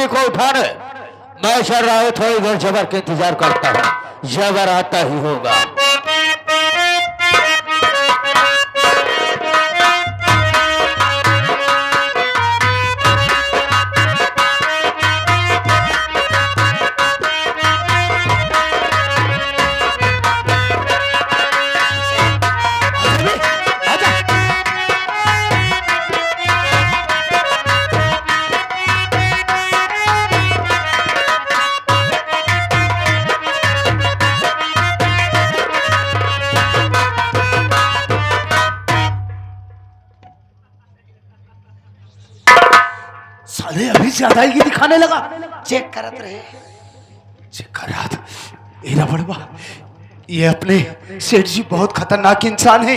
बीबी को उठाने। मैं चल रहा हूँ, थोड़ी देर जबर का इंतजार करता हूँ, जबर आता ही होगा। साले अभी से अदायगी दिखाने लगा। चेक करत रहे। चेक कर रहा था। एरा बड़वा, ये अपने सेठ जी बहुत खतरनाक इंसान है।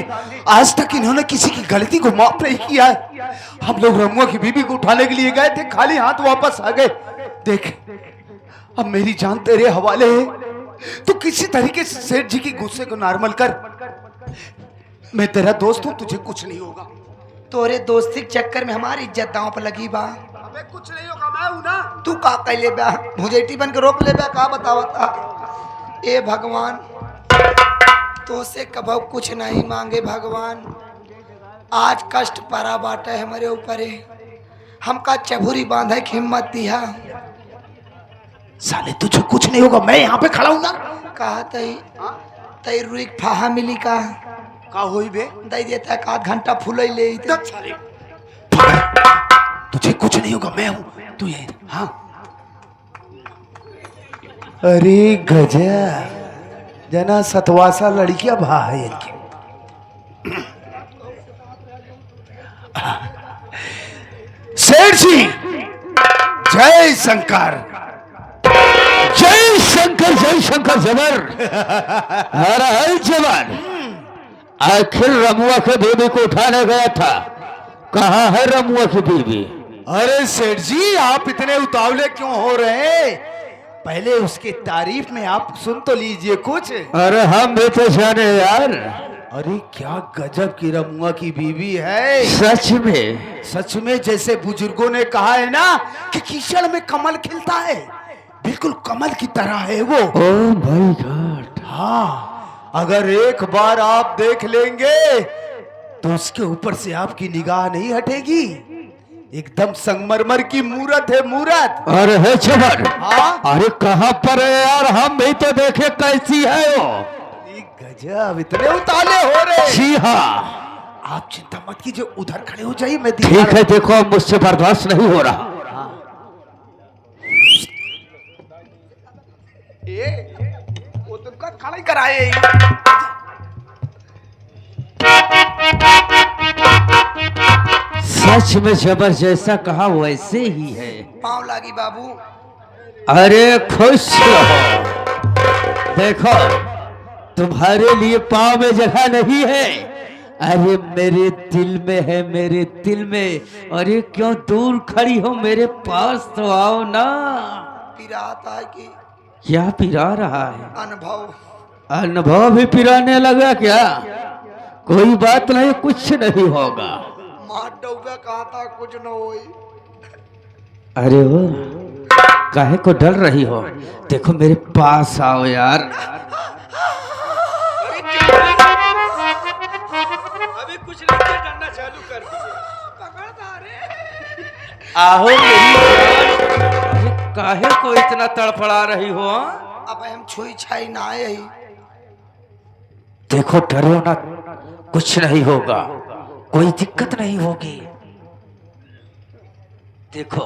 आज तक इन्होंने किसी की गलती को माफ नहीं किया है। हम लोग रमुआ की बीबी को उठाने के लिए गए थे, खाली हाथ वापस आ गए। देख, अब मेरी जान तेरे हवाले है। तो किसी तरीके से सेठ जी की गुस्से को नॉर्मल कर। मैं तेरा दोस्त हूं, तुझे कुछ नहीं होगा। तोरे दोस्ती के चक्कर में हमारी इज्जत दांव पर लगी बा। अबे कुछ नहीं होगा, मैं हूं ना। तू का कैले बा, मुझे टी बन के रोक ले बा, का बतावता। ए भगवान, तो से कभू कुछ नहीं मांगे भगवान। आज कष्ट परा बाटा है हमारे ऊपर है। हमका चबूरी बांधे की हिम्मत दिया। साले तुझे कुछ नहीं होगा, मैं यहाँ पे खड़ा हूं ना। कहा तई रुई फाहा मिली का होई बे? दई देता है, आध घंटा फूले ले। तुझे कुछ नहीं होगा, मैं हूं, तू ये। हाँ, अरे गजब, जना सतवासा लड़कियां भा है इनकी। सेठ जी, जय शंकर। जय शंकर, जय शंकर जबर। हर जवान, आखिर रमुआ के बीबी को उठाने गया था, कहाँ है रमुआ की बीबी? अरे सेठ जी, आप इतने उतावले क्यों हो रहे हैं? पहले उसकी तारीफ में आप सुन तो लीजिए कुछ। अरे हम भी तो जाने यार। अरे क्या गजब की रमुआ की बीवी है। सच में, सच में, जैसे बुजुर्गों ने कहा है ना कि कीचड़ में कमल खिलता है, बिल्कुल कमल की तरह है वो। Oh my God. हाँ, अगर एक बार आप देख लेंगे तो उसके ऊपर से आपकी निगाह नहीं हटेगी। एकदम संगमरमर की मूरत है, मूरत। अरे है जबर। हाँ? अरे कहाँ पर है यार, हम भी तो देखे कैसी है वो। गजब, इतने उताले हो रहे। जी हाँ, आप चिंता मत कीजिए, उधर खड़े हो जाइए, मैं ठीक है। देखो मुझसे बर्दाश्त नहीं हो रहा। ये वो तुमका खड़ा ही कराए। सच में जबर, जैसा कहा वैसे ही है। पाँव लागी बाबू। अरे खुश रहो। देखो तुम्हारे लिए पाँव में जगह नहीं है, अरे मेरे दिल में है, मेरे दिल में। अरे क्यों दूर खड़ी हो, मेरे पास तो आओ ना। पिराता है कि क्या पिरा रहा है? अनुभव। अनुभव भी पिराने लगा क्या? कोई बात नहीं, कुछ नहीं होगा। मार डूबे कहा था, कुछ न होई। अरे वो काहे को डर रही हो? देखो मेरे पास आओ यार। अभी कुछ नहीं, डरना चालू कर दिए। आओ मेरी जान। अरे काहे को इतना तड़फड़ा रही हो? अब हम छुई छाई ना आए। देखो डरो ना, कुछ नहीं होगा, कोई दिक्कत नहीं होगी। देखो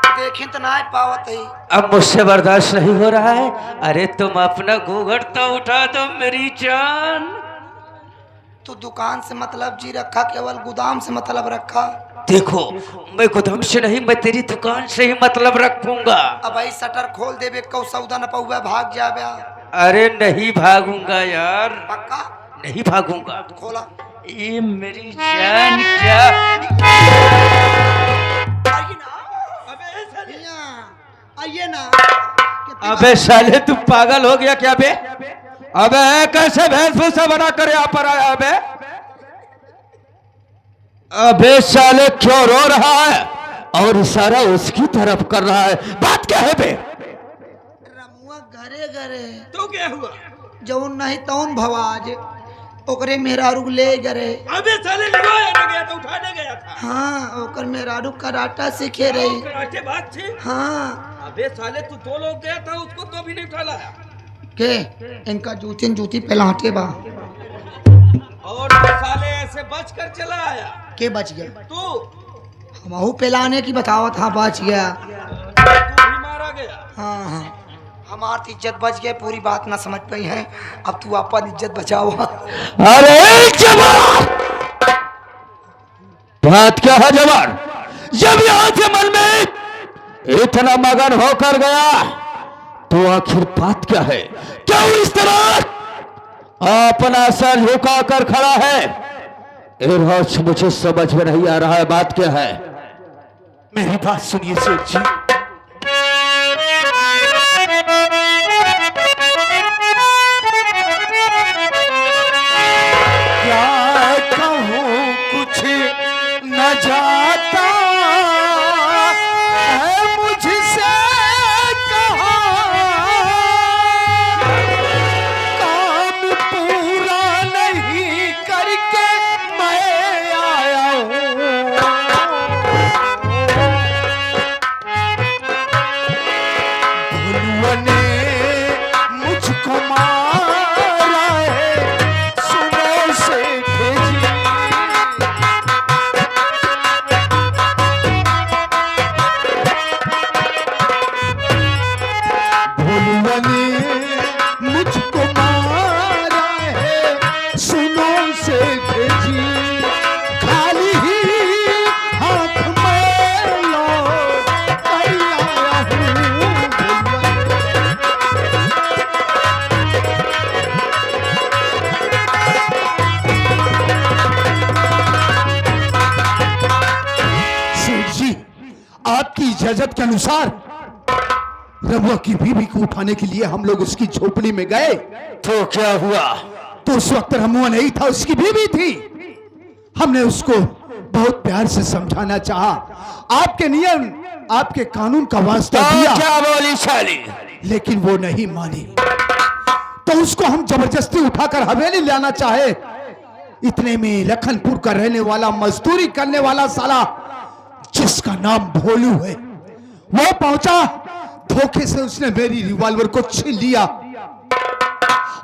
देखें तो ना पावत है। अब मुझसे बर्दाश्त नहीं हो रहा है। अरे तुम अपना घूंघट तो उठा दो मेरी जान। तू दुकान से मतलब जी रखा, केवल गोदाम से मतलब रखा। देखो मैं गोदाम से नहीं, मैं तेरी दुकान से ही मतलब रखूंगा। अब आई शटर खोल देवे, कौ सौदा न पौवा, भाग जाबे। अरे नहीं भागूंगा यार, पक्का नहीं भागूंगा। खोला। ये मेरी जान क्या? आइए ना। अबे साले तू पागल हो गया क्या बे? अबे कैसे वेशभूषा बना कर यहाँ पर आया बे? अबे साले क्यों रो रहा है? और इशारा उसकी तरफ कर रहा है। बात क्या है बे? रमुआ घरे घरे तो क्या हुआ? जौन नहीं तौन भवाज ओकरे मेहरारू ले गरे। अबे साले लगाया ना गया तो उठाने गया था। हाँ ओकर मेहरारू कराटा सीखे रही। कराटे बात थी। हाँ अबे साले तू 2 लोग गया था, उसको तो भी नहीं उठा लाया। के इनका जूती पहलाटे बा। और वो साले ऐसे बच कर चला आया। के बच गया? तू हमहू पहलाने की बतावत। हाँ बच गया। तू भी मारा गया। हाँ हाँ हमार तो इज्जत बच गया। पूरी बात ना समझ पाई है। अब तू अपन इज्जत बचाओ। अरे जवान, बात क्या है जवान? जब यहाँ के मन में इतना मगन होकर गया तो आखिर बात क्या है? क्यों इस तरह अपना सर झुका कर खड़ा है? रोज मुझे समझ में नहीं आ रहा है, बात क्या है? मेरी बात सुनिए सेठ जी। क्या कहूँ कुछ न जाता है मुझसे कहा, काम पूरा नहीं करके मैं आया हूँ। भोलुआ ने मुझको मारा है, सुनो से भेजी। भोलुआ ने मुझको मारा है, सुनो से भेजी। खाली ही हाथ में लौट आया हूँ। सेठ जी, आपकी इजाजत के अनुसार रमुआ की बीवी को उठाने के लिए हम लोग उसकी झोपड़ी में गए। तो क्या हुआ? तो उस वक्त रमुआ नहीं था, उसकी बीवी थी। हमने उसको बहुत प्यार से समझाना चाहा, आपके नियम आपके कानून का वास्ता तो दिया, क्या बोली साली? लेकिन वो नहीं मानी। तो उसको हम जबरदस्ती उठाकर हवेली लाना चाहे। इतने में लखनपुर का रहने वाला, मजदूरी करने वाला साला जिसका नाम भोलू है, वो पहुंचा। धोखे से उसने मेरी रिवॉल्वर को छीन लिया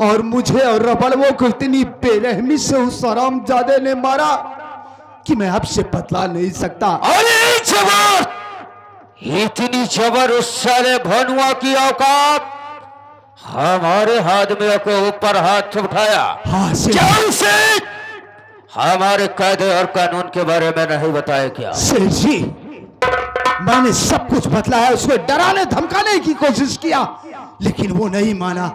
और मुझे और रबड़वों को इतनी बेरहमी से उस हरामजादे ने मारा कि मैं आपसे बतला नहीं सकता। अरे जबर, इतनी जबर उस साले भनुआ की औकात! हमारे आदमियों के ऊपर हाथ उठाया। हाँ सेठ क्या उसे हमारे कायदे और कानून के बारे में नहीं बताया क्या? सेठ जी, मैंने सब कुछ बतलाया, उसको डराने धमकाने की कोशिश किया, लेकिन वो नहीं माना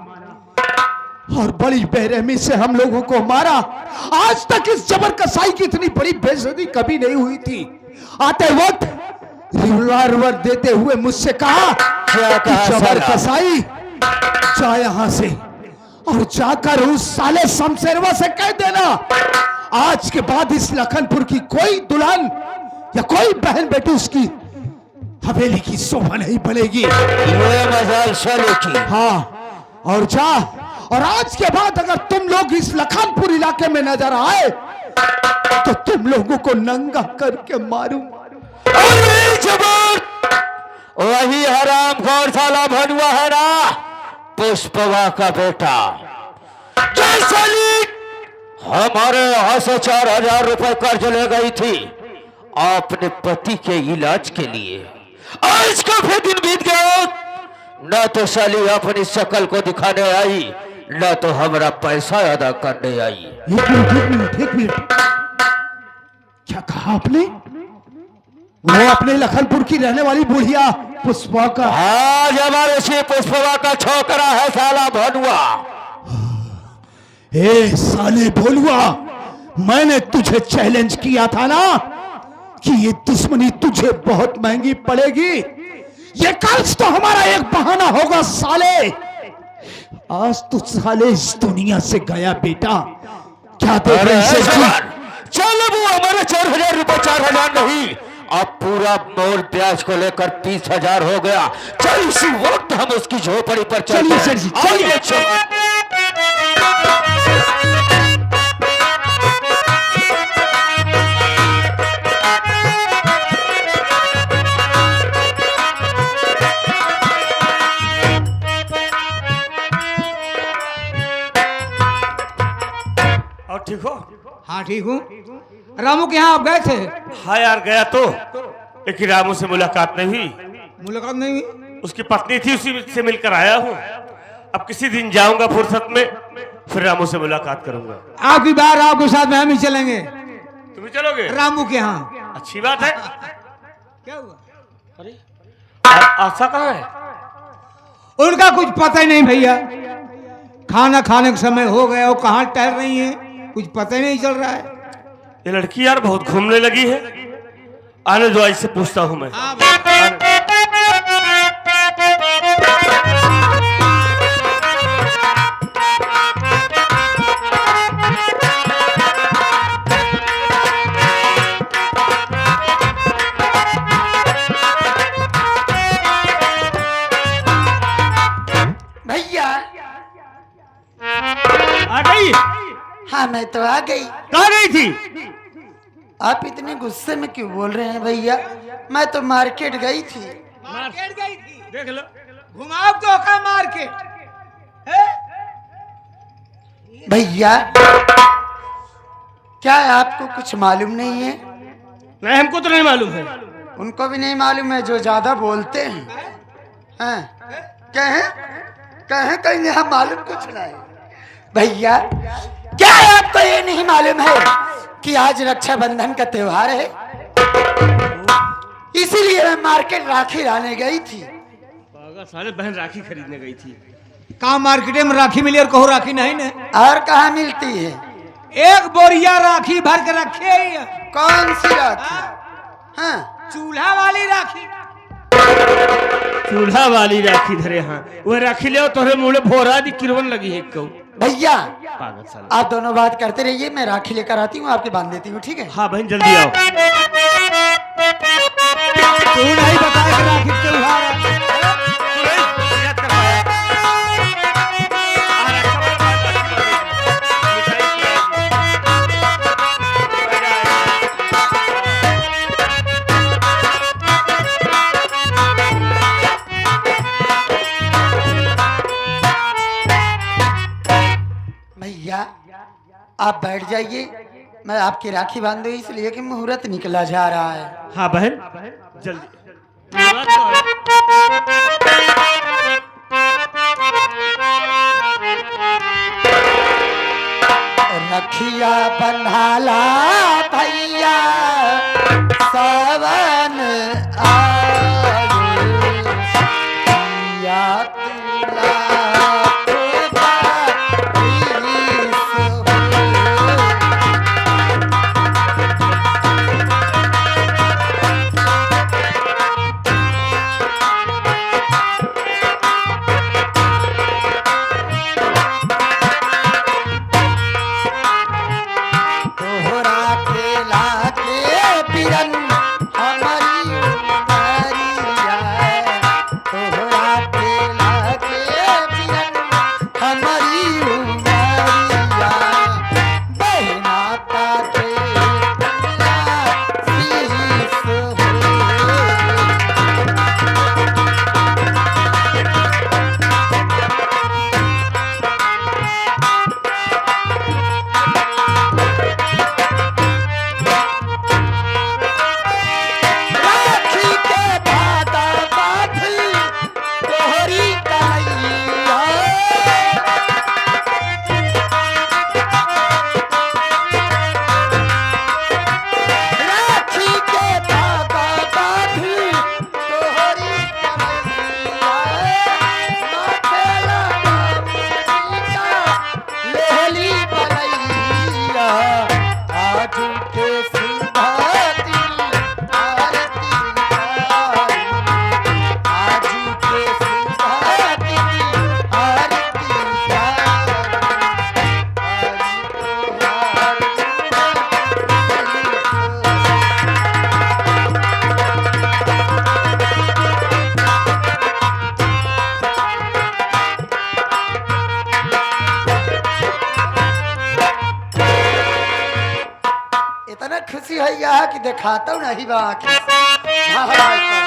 और बड़ी बेरहमी से हम लोगों को मारा। आज तक इस जबर कसाई की इतनी बड़ी बेइज्जती कभी नहीं हुई थी। आते वक्त रिवॉल्वर देते हुए मुझसे कहा, क्या कि कहा जबर साला? कसाई जा यहां से और जाकर उस साले शमशेरवा से कह देना, आज के बाद इस लखनपुर की कोई दुल्हन या कोई बहन बेटी उसकी हवेली की शोभा नहीं बनेगी। ये मजाल साले की। हाँ, और जा, और आज के बाद अगर तुम लोग इस लखनपुर इलाके में नजर आए तो तुम लोगों को नंगा करके मारूं। अरे जबर, वही हरामखोर साला भनुआ है ना, पुष्पवा का बेटा। जैसली हमारे यहाँ से 4000 रुपए कर्ज ले गई थी अपने पति के इलाज के लिए। आज काफी दिन बीत गया, न तो साली अपनी शक्ल को दिखाने आई, न तो हमारा पैसा अदा करने आई। एक मिनट, क्या कहा आपने? वो अपने लखनपुर की रहने वाली बुढ़िया पुष्पा का? आज हमारे से पुष्पवा का छोकरा है साला भनुआ। ए साले भोलुआ, मैंने तुझे चैलेंज किया था ना कि ये दुश्मनी तुझे बहुत महंगी पड़ेगी। ये कर्ज तो हमारा एक बहाना होगा साले। आज तू साले इस दुनिया से गया बेटा। क्या देख रहे हैं सेठ जी? चल वो हमारे 4000 रुपए 4000 नहीं, अब पूरा मोर ब्याज को लेकर 30,000 हो गया। चल इसी वक्त हम उसकी झोपड़ी पर चलिए सेठ जी, चलिए। और ठीक हो? हाँ ठीक हूँ। रामू के यहाँ आप गए थे? हाँ यार गया तो, लेकिन रामू से मुलाकात नहीं हुई। मुलाकात नहीं हुई? उसकी पत्नी थी, उसी से मिलकर आया हूँ। अब किसी दिन जाऊंगा फुर्सत में, फिर रामू से मुलाकात करूंगा। आपकी बार आपके साथ में हम ही चलेंगे। तुम भी चलोगे? रामू के यहाँ। अच्छी बात है। क्या हुआ? अरे आशा कहाँ है? उनका कुछ पता ही नहीं भैया। खाना खाने का समय हो गया, वो कहाँ टहल रही है कुछ पता ही नहीं चल रहा है। ये लड़की यार बहुत घूमने लगी है। आने दो, इससे पूछता हूँ मैं। भैया आ गई? हाँ मैं तो आ गई। कहाँ गई थी? आप इतने गुस्से में क्यों बोल रहे हैं भैया? मैं तो मार्केट गई थी। मार्केट गई थी? देख लो। घुमाओ तो का मार्केट भैया क्या आपको कुछ मालूम नहीं है? नहीं, हमको तो नहीं मालूम है। उनको भी नहीं मालूम है जो ज्यादा बोलते हैं। हाँ कहें कहें कहीं यहाँ मालूम कुछ नहीं। भैया क्या आपको ये नहीं मालूम है कि आज रक्षाबंधन का त्योहार है? इसीलिए मैं मार्केट राखी लाने गई थी। साले बहन राखी खरीदने गई थी। कहाँ मार्केट में राखी मिली और कहो राखी नहीं ने? और कहाँ मिलती है? एक बोरिया राखी भर के रखे ही है। कौन सी राखी? हाँ चूल्हा वाली राखी। चूल्हा वाली राखी धरे। हाँ वह राखी ले तोहरे मुँह भोरा दी किरवन लगी है। कहूँ भैया पागल साला। आप दोनों बात करते रहिए, मैं राखी लेकर आती हूँ, आपके बांध देती हूँ, ठीक है? हाँ बहन जल्दी आओ। तू नहीं बताया कि राखी त्योहार है। भैया आप बैठ जाइए, मैं आपकी राखी बांध दूँ इसलिए कि मुहूर्त निकला जा रहा है। हाँ बहन जल्दी। रखिया बन्हाला भैया सावन आया तुला तोहरा के लागे बिरन हमारी खुशी है यह कि दिखाता हूँ नहीं बा आँखें से। महाराज पर।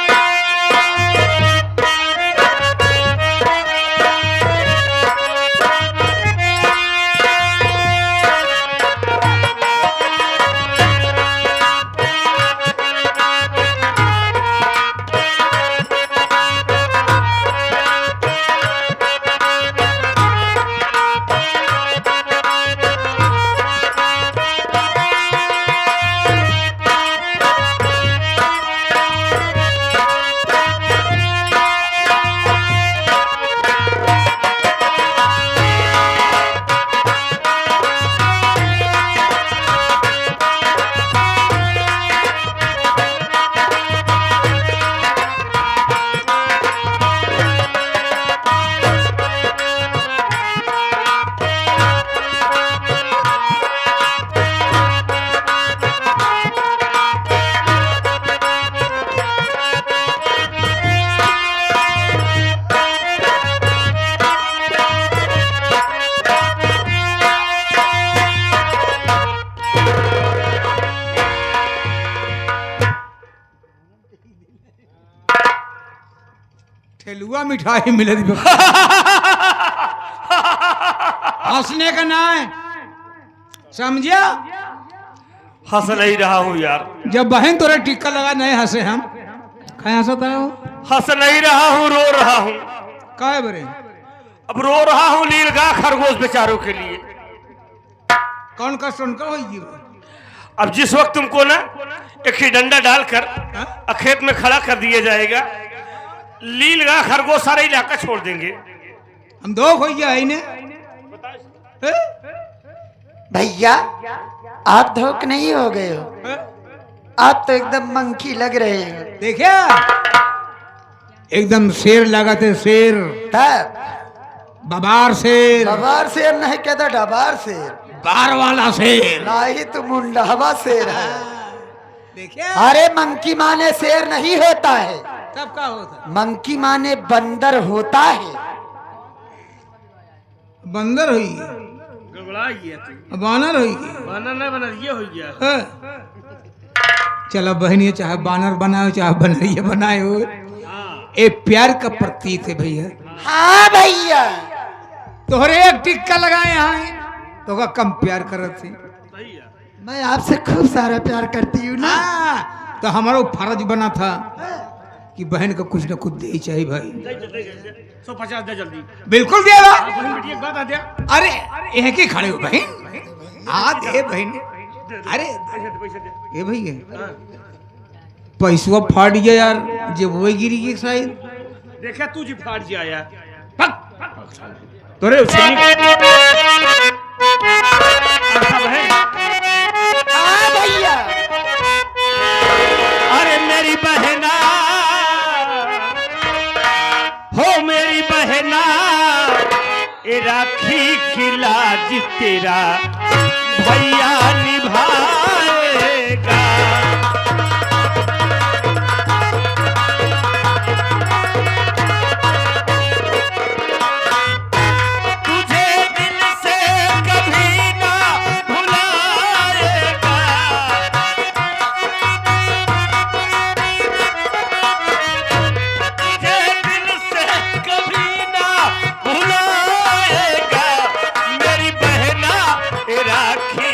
ठेलुआ मिठाई मिले हंसने का ना है, समझिया? हंस नहीं रहा हूँ यार, जब बहन तोरे टिक्का लगा नहीं हंसे हम कहीं हंसता है वो? हंस नहीं रहा हूँ, रो रहा हूँ। काहे बरे? अब रो रहा हूँ नीलगाय खरगोश बेचारों के लिए। कौन कष्ट उनका होगी? अब जिस वक्त तुमको ना एक ही डंडा डालकर खेत में खड़ा कर दिया जाएगा, नीलगाय खरगोश सारा इलाका छोड़ देंगे। हम दो हो गया है ने भैया आप धोख नहीं हो गए हो, आप तो एकदम मंकी लग रहे हो। देखिए एकदम शेर लगाते, शेर तब बबार शेर, बबार शेर नहीं कहता, डबार शेर, बार वाला शेर। नहीं तो मुंडावा शेर है। देखिए अरे मंकी माने शेर नहीं होता है, तब क्या होता? मंकी माने बंदर होता है। बंदर हुई, बानर हुई, चलो बहनिया चाहे बानर बनाओ चाहे बनरिया बनाए हो, ये प्यार का प्रतीक है भैया। हाँ भैया तोहरे एक टिक्का लगाए यहाँ तो का कम प्यार करत थी। मैं आपसे खूब सारा प्यार करती हूँ ना। तो हमारा फर्ज बना था कि बहन का कुछ ना कुछ दे ही चाहिए भाई। 150 दे जल्दी। बिल्कुल देगा। एक बात आ दिया। अरे एक ही खड़े हो बहन, आ दे बहन। अरे ये भैया पैसवा फाट गया यार, जब वो गिरी गई शायद। देखा तू जी फाट गया यार। तोरे उछली हाँ भैया अरे मेरी बहना हो, मेरी बहना ए राखी की लाज तेरा भैया निभाएगा। तुझे दिल से कभी ना भुलाएगा। तुझे दिल से कभी ना भुलाएगा। मेरी बहना ए राखी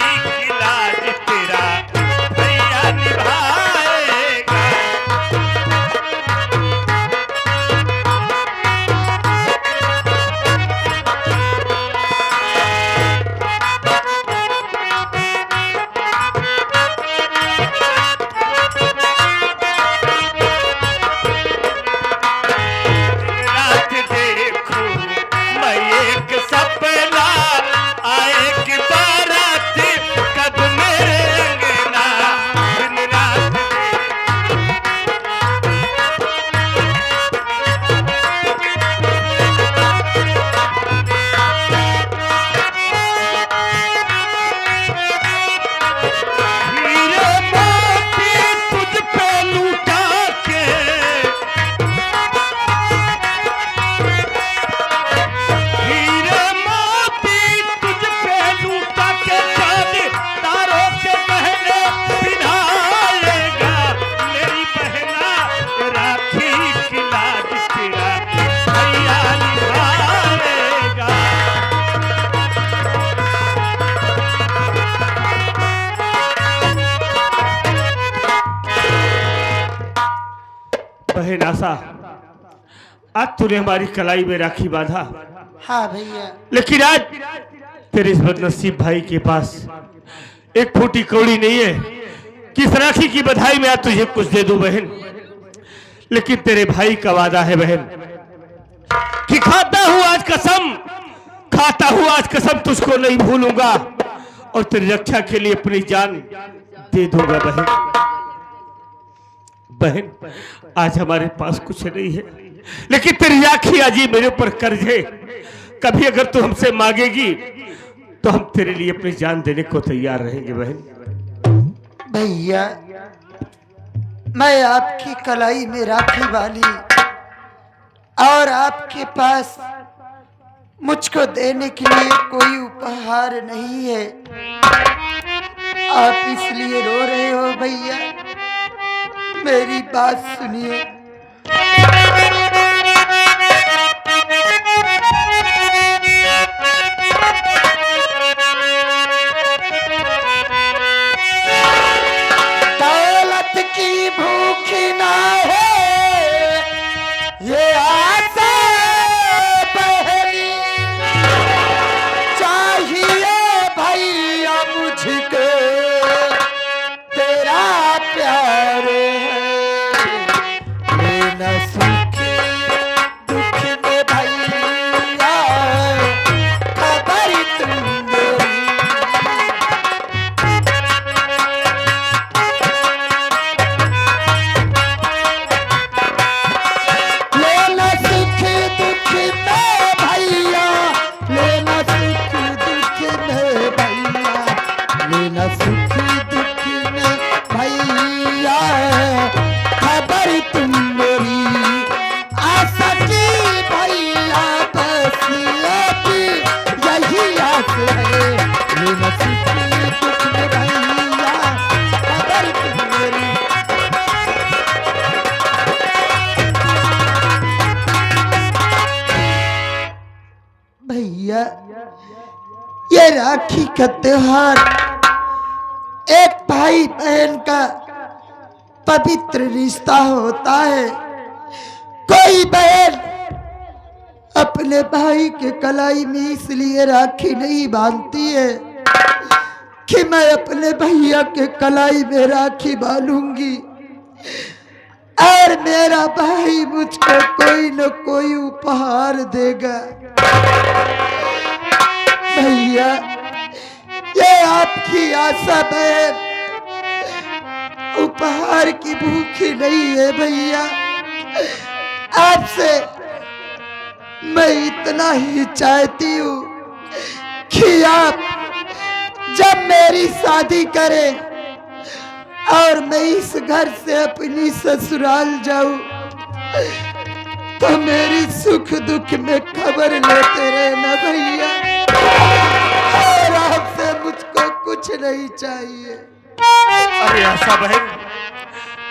आज तूने हमारी कलाई में राखी बांधा, हाँ भैया। लेकिन आज तेरे इस बदनसीब भाई के पास एक फूटी कौड़ी नहीं है कि इस राखी की बधाई में आज तुझे कुछ दे दूं बहन। लेकिन तेरे भाई का वादा है बहन कि खाता हूं आज कसम तुझको नहीं भूलूंगा और तेरी रक्षा के लिए अपनी जान दे दूंगा बहन। बहन आज हमारे पास कुछ नहीं है, लेकिन तेरी राखी आज ही मेरे ऊपर कर्ज है। कभी अगर तू हमसे मांगेगी तो हम तेरे लिए अपनी जान देने को तैयार रहेंगे बहन। भैया मैं आपकी कलाई में राखी वाली और आपके पास मुझको देने के लिए कोई उपहार नहीं है, आप इसलिए रो रहे हो भैया। मेरी बात सुनिए। दौलत की भूख ना है ये आशा पहली, चाहिए भैया मुझको तेरा प्यार है। लेना सुख दुख में भैया खबर तुम मेरी। लेना सुख दुख में भैया, लेना सुख दुख में भैया, लेना सुख दुख में भैया खबर तुम मेरी। आशा की भैया बस एक यही आस है। लेना सुख दुख में भैया खबर तुम मेरी। भैया ये राखी का त्योहार एक भाई बहन का पवित्र रिश्ता होता है। कोई बहन अपने भाई के कलाई में इसलिए राखी नहीं बांधती है कि मैं अपने भैया के कलाई में राखी बांधूंगी और मेरा भाई मुझको कोई न कोई उपहार देगा। भैया ये आपकी आशा बहन उपहार की भूखी नहीं है। भैया आपसे मैं इतना ही चाहती हूँ कि आप जब मेरी शादी करें और मैं इस घर से अपनी ससुराल जाऊं तो मेरी सुख दुख में खबर लेते रहना भैया। और आपसे मुझको कुछ नहीं चाहिए। अरे आशा बहन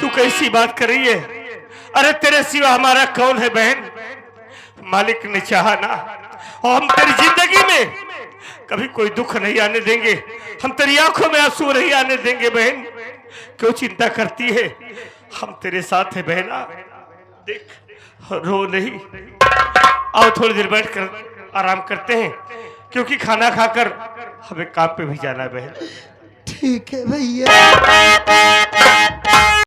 तू कैसी बात कर रही है? अरे तेरे सिवा हमारा कौन है बहन? मालिक ने चाहा ना और हम तेरी जिंदगी में कभी कोई दुख नहीं आने देंगे, हम तेरी आंखों में आंसू नहीं आने देंगे बहन। क्यों चिंता करती है? हम तेरे साथ है बहना। देख रो नहीं, आओ थोड़ी देर बैठ कर आराम करते हैं क्योंकि खाना खाकर हमें काम पे भी जाना है बहन। ठीक है भैया।